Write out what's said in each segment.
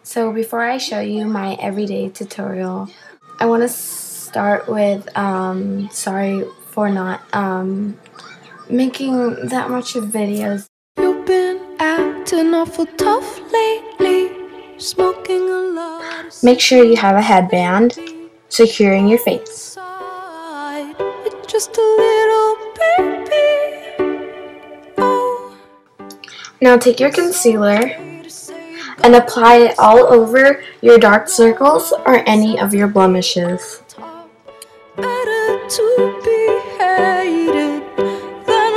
So before I show you my everyday tutorial, I want to start with sorry for not making that much of videos. You've been acting awful tough lately, smoking a lot. Make sure you have a headband securing your face. It's just a little baby. Oh. Now take your concealer and apply it all over your dark circles or any of your blemishes. Better to be hated than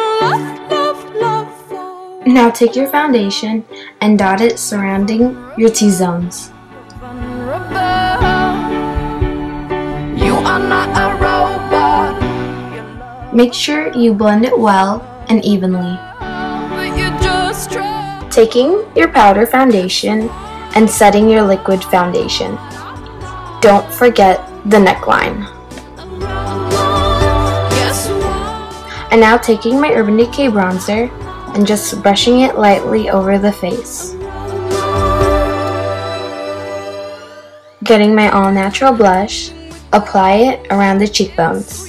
love. Now take your foundation and dot it surrounding your T-zones. You are not a robot. Make sure you blend it well and evenly. Taking your powder foundation and setting your liquid foundation. Don't forget the neckline. And now taking my Urban Decay bronzer and just brushing it lightly over the face. Getting my all-natural blush, apply it around the cheekbones.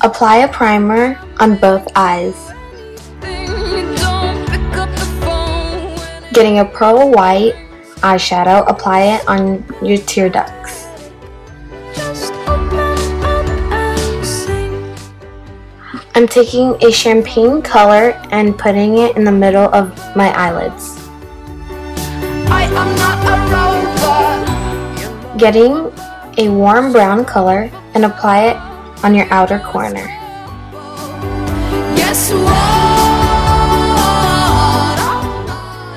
Apply a primer on both eyes. Getting a pearl white eyeshadow, apply it on your tear ducts. I'm taking a champagne color and putting it in the middle of my eyelids. I am not a robot. Getting a warm brown color and apply it on your outer corner. Guess what?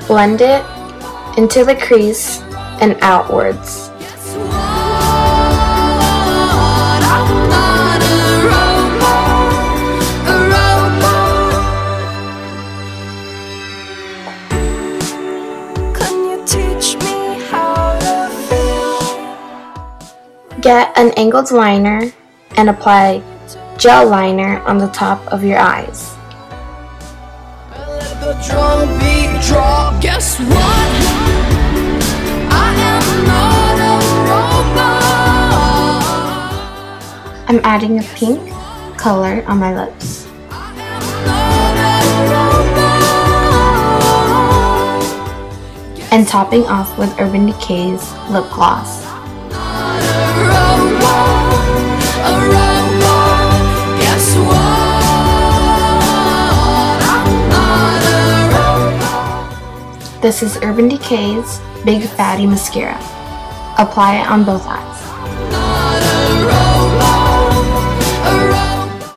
Blend it into the crease and outwards. Get an angled liner and apply gel liner on the top of your eyes. Let the drum beat drop. Guess what? I am not a robot. I'm adding a pink color on my lips. And topping off with Urban Decay's lip gloss. This is Urban Decay's Big Fatty Mascara. Apply it on both eyes.